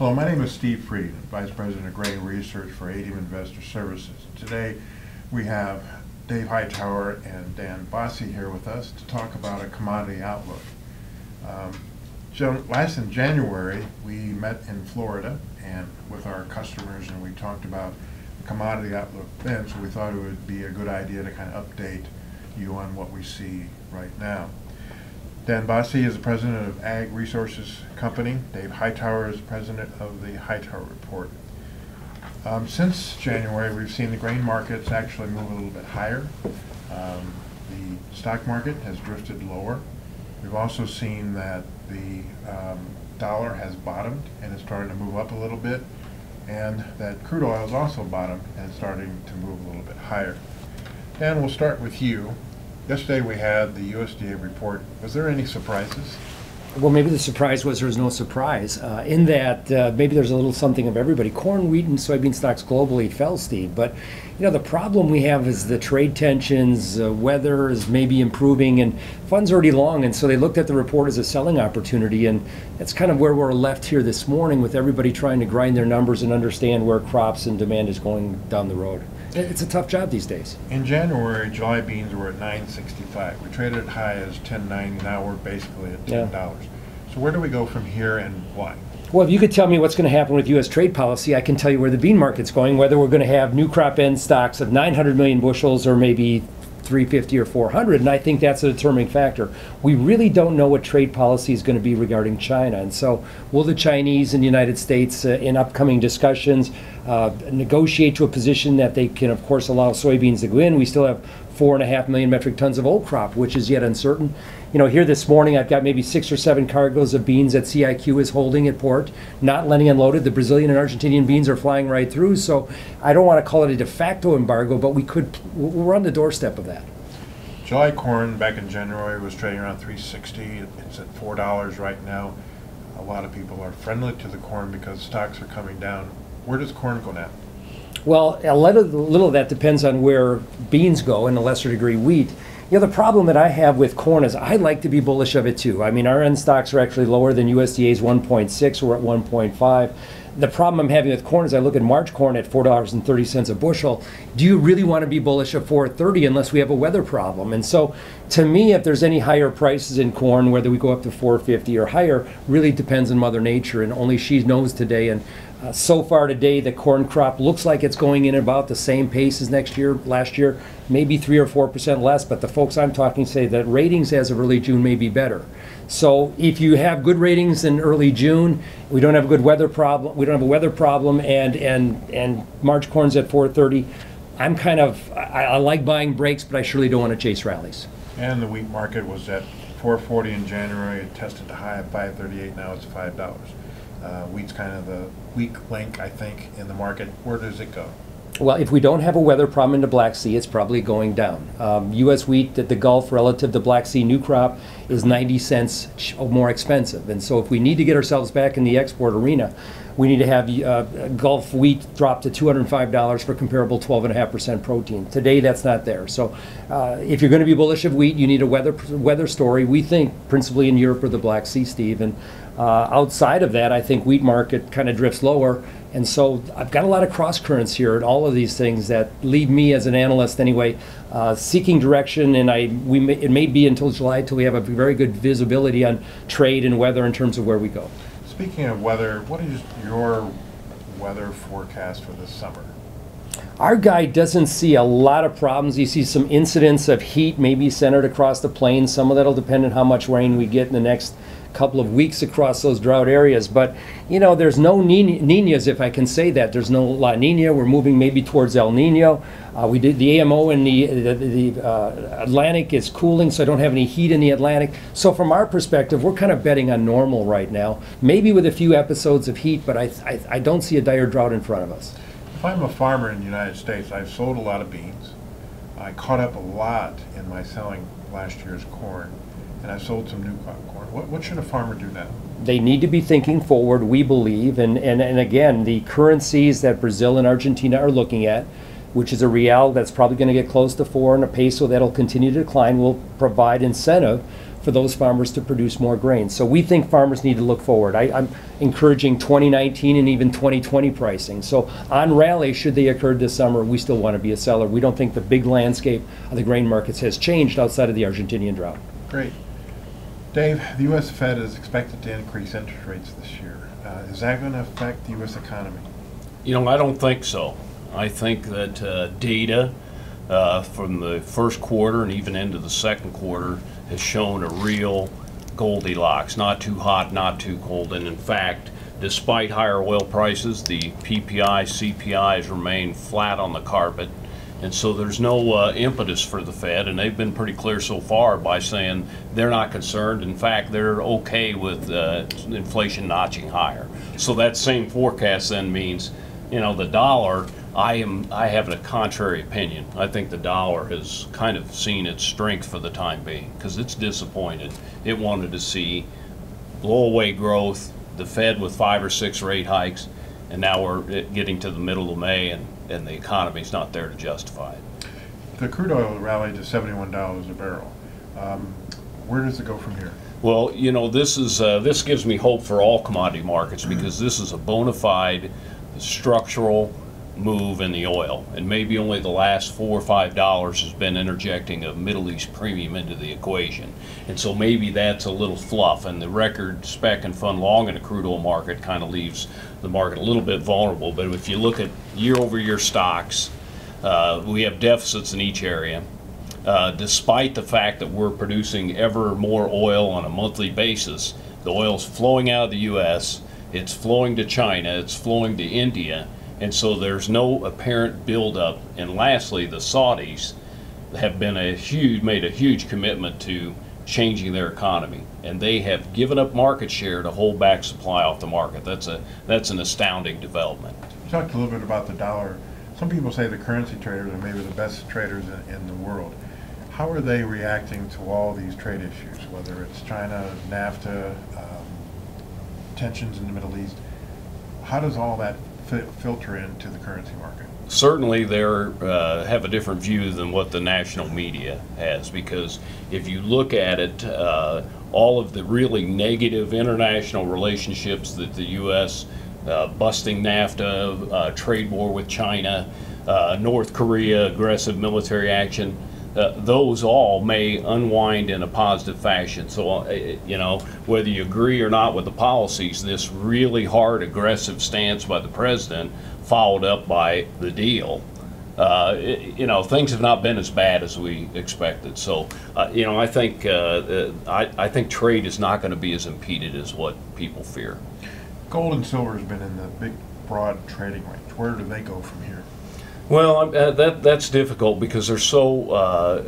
Hello, my name is Steve Freed, Vice President of Grain Research for ADMIS Investor Services. Today we have Dave Hightower and Dan Basse here with us to talk about a commodity outlook. Last in January we met in Florida and with our customers, and we talked about the commodity outlook then, so we thought it would be a good idea to kind of update you on what we see right now. Dan Basse is the president of Ag Resources Company. Dave Hightower is president of the Hightower Report. Since January, we've seen the grain markets actually move a little bit higher. The stock market has drifted lower. We've also seen that the dollar has bottomed and is starting to move up a little bit, and that crude oil has also bottomed and is starting to move a little bit higher. Dan, we'll start with you. Yesterday we had the USDA report. Was there any surprises? Well, maybe the surprise was there was no surprise in that maybe there's a little something of everybody. Corn, wheat, and soybean stocks globally fell, Steve. But you know, the problem we have is the trade tensions, weather is maybe improving, and funds are already long, and so they looked at the report as a selling opportunity, and that's kind of where we're left here this morning with everybody trying to grind their numbers and understand where crops and demand is going down the road. It's a tough job these days. In January, July beans were at $9.65. We traded as high as $10.90. Now we're basically at $10. Yeah. So where do we go from here, and why? Well, if you could tell me what's going to happen with U.S. trade policy, I can tell you where the bean market's going, whether we're going to have new crop end stocks of 900 million bushels or maybe 350 or 400, and I think that's a determining factor. We really don't know what trade policy is going to be regarding China, and so will the Chinese and the United States in upcoming discussions negotiate to a position that they can, of course, allow soybeans to go in? We still have 4.5 million metric tons of old crop, which is yet uncertain. You know, here this morning I've got maybe 6 or 7 cargoes of beans that CIQ is holding at port, not letting unloaded. The Brazilian and Argentinian beans are flying right through, so I don't want to call it a de facto embargo, but we're on the doorstep of that. July corn back in January was trading around $3.60. It's at $4 right now. A lot of people are friendly to the corn because stocks are coming down. Where does corn go now? Well, a little of that depends on where beans go, and a lesser degree wheat. You know, the problem that I have with corn is I like to be bullish of it too. I mean, our end stocks are actually lower than USDA's 1.6. We're at 1.5. The problem I'm having with corn is I look at March corn at $4.30 a bushel. Do you really want to be bullish of $4.30 unless we have a weather problem? And so, to me, if there's any higher prices in corn, whether we go up to $4.50 or higher, really depends on Mother Nature, and only she knows today. And so far today, the corn crop looks like it's going in about the same pace as last year, maybe 3 or 4% less, but the folks I'm talking say that ratings as of early June may be better. So if you have good ratings in early June, we don't have a good weather problem, and March corn's at 4.30, I like buying breaks, but I surely don't want to chase rallies. And the wheat market was at $4.40 in January. It tested the high of $5.38. Now it's $5. Wheat's kind of the weak link, I think, in the market. Where does it go? Well, if we don't have a weather problem in the Black Sea, it's probably going down. U.S. wheat at the Gulf relative to Black Sea new crop is 90 cents more expensive. And so if we need to get ourselves back in the export arena, we need to have Gulf wheat drop to $205 for comparable 12.5% protein. Today, that's not there. So if you're going to be bullish of wheat, you need a weather story. We think principally in Europe or the Black Sea, Steve. And outside of that, I think wheat market kind of drifts lower. And so I've got a lot of cross currents here and all of these things that leave me as an analyst anyway seeking direction, and it may be until July till we have a very good visibility on trade and weather in terms of where we go. Speaking of weather, what is your weather forecast for this summer? Our guy doesn't see a lot of problems. He sees some incidents of heat maybe centered across the plains. Some of that will depend on how much rain we get in the next couple of weeks across those drought areas. But, you know, there's no Niñas, if I can say that. There's no La Nina. We're moving maybe towards El Nino. We did the AMO in the Atlantic is cooling, so I don't have any heat in the Atlantic. So from our perspective, we're kind of betting on normal right now, maybe with a few episodes of heat, but I don't see a dire drought in front of us. If I'm a farmer in the United States, I've sold a lot of beans. I caught up a lot in my selling last year's corn, and I've sold some new crop corn. What should a farmer do now? They need to be thinking forward, we believe, and again, the currencies that Brazil and Argentina are looking at, which is a real that's probably going to get close to 4 and a peso that'll continue to decline, will provide incentive for those farmers to produce more grain. So we think farmers need to look forward. I'm encouraging 2019 and even 2020 pricing. So on rally, should they occur this summer, we still want to be a seller. We don't think the big landscape of the grain markets has changed outside of the Argentinian drought. Great. Dave, the U.S. Fed is expected to increase interest rates this year. Is that going to affect the U.S. economy? You know, I don't think so. I think that data from the first quarter and even into the second quarter has shown a real Goldilocks, not too hot, not too cold. And in fact, despite higher oil prices, the PPI, CPIs remain flat on the carpet. And so there's no impetus for the Fed, and they've been pretty clear so far by saying they're not concerned. In fact, they're okay with inflation notching higher. So that same forecast then means, you know, the dollar, I have a contrary opinion. I think the dollar has kind of seen its strength for the time being because it's disappointed. It wanted to see blow away growth, the Fed with 5 or 6 rate hikes, and now we're getting to the middle of May and the economy's not there to justify it. The crude oil rallied to $71 a barrel. Where does it go from here? Well, you know, this gives me hope for all commodity markets because this is a bona fide structural move in the oil, and maybe only the last $4 or $5 has been interjecting a Middle East premium into the equation, and so maybe that's a little fluff, and the record spec and fund long in the crude oil market kind of leaves the market a little bit vulnerable. But if you look at year-over-year stocks, we have deficits in each area. Despite the fact that we're producing ever more oil on a monthly basis, the oil's flowing out of the U.S., it's flowing to China, it's flowing to India, and so there's no apparent buildup. And lastly, the Saudis have been made a huge commitment to changing their economy, and they have given up market share to hold back supply off the market. That's an astounding development. You talked a little bit about the dollar. Some people say the currency traders are maybe the best traders in the world. How are they reacting to all these trade issues, whether it's China, NAFTA, tensions in the Middle East? How does all that filter into the currency market? Certainly they have a different view than what the national media has, because if you look at it, all of the really negative international relationships that the U.S. Busting NAFTA, trade war with China, North Korea, aggressive military action, those all may unwind in a positive fashion. So, you know, whether you agree or not with the policies, this really hard, aggressive stance by the president, followed up by the deal, you know, things have not been as bad as we expected. So, you know, I think trade is not going to be as impeded as what people fear. Gold and silver has been in the big, broad trading range. Where do they go from here? Well, that's difficult because they're so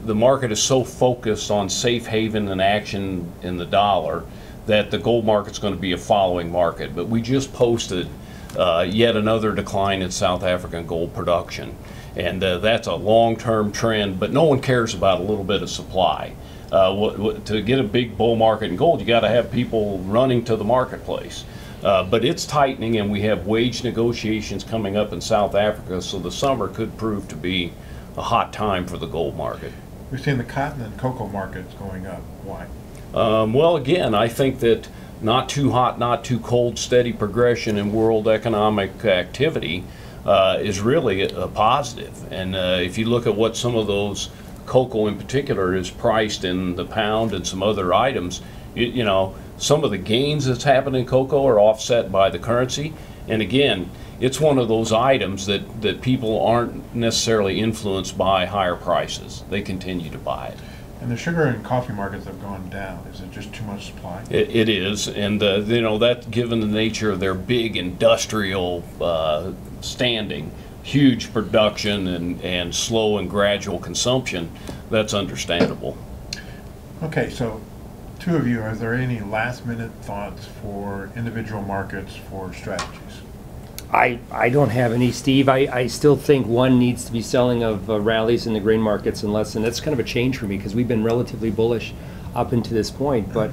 the market is so focused on safe haven and action in the dollar that the gold market's going to be a following market. But we just posted yet another decline in South African gold production, and that's a long-term trend. But no one cares about a little bit of supply. To get a big bull market in gold, you got to have people running to the marketplace. But it's tightening, and we have wage negotiations coming up in South Africa, so the summer could prove to be a hot time for the gold market. We're seeing the cotton and cocoa markets going up. Why? Well, again, I think that not too hot, not too cold, steady progression in world economic activity is really a positive. And if you look at what some of those cocoa in particular is priced in the pound and some other items, you know, some of the gains that's happened in cocoa are offset by the currency. And again, it's one of those items that people aren't necessarily influenced by higher prices. They continue to buy it. And the sugar and coffee markets have gone down. Is it just too much supply? It is, and you know, that given the nature of their big industrial standing, huge production and slow and gradual consumption, that's understandable. Okay, so two of you, are there any last-minute thoughts for individual markets for strategies? I don't have any, Steve. I still think one needs to be selling of rallies in the grain markets unless, and that's kind of a change for me because we've been relatively bullish up until this point. But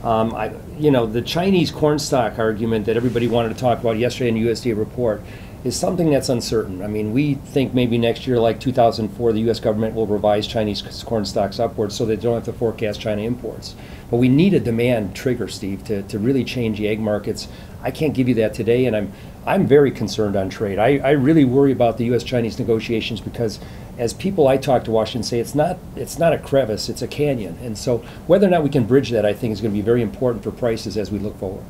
The Chinese corn stock argument that everybody wanted to talk about yesterday in the USDA report is something that's uncertain. I mean, we think maybe next year, like 2004, the U.S. government will revise Chinese corn stocks upwards so they don't have to forecast China imports. But we need a demand trigger, Steve, to really change the egg markets. I can't give you that today, and I'm very concerned on trade. I really worry about the U.S.-Chinese negotiations because, as people I talk to Washington say, it's not a crevice, it's a canyon. And so whether or not we can bridge that, I think, is going to be very important for prices as we look forward.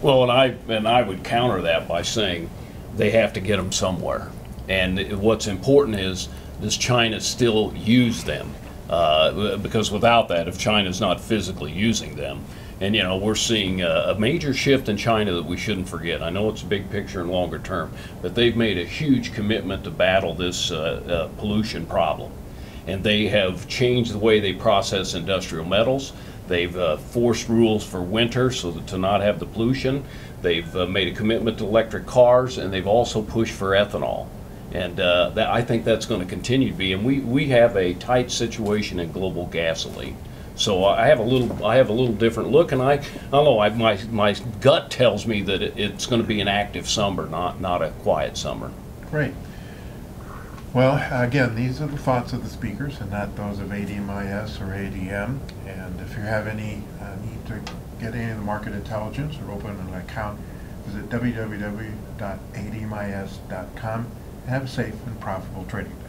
Well, and I would counter that by saying they have to get them somewhere. And what's important is, does China still use them? Because without that, if China's not physically using them, and we're seeing a major shift in China that we shouldn't forget. I know it's a big picture and longer term, but they've made a huge commitment to battle this pollution problem. And they have changed the way they process industrial metals. They've forced rules for winter so that to not have the pollution. They've made a commitment to electric cars, and they've also pushed for ethanol. And I think that's going to continue to be. And we have a tight situation in global gasoline. So I have a little different look, and I don't know. My gut tells me that it's going to be an active summer, not a quiet summer. Great. Well, again, these are the thoughts of the speakers and not those of ADMIS or ADM. And if you have any need to get any of the market intelligence or open an account, visit www.admis.com and have a safe and profitable trading day.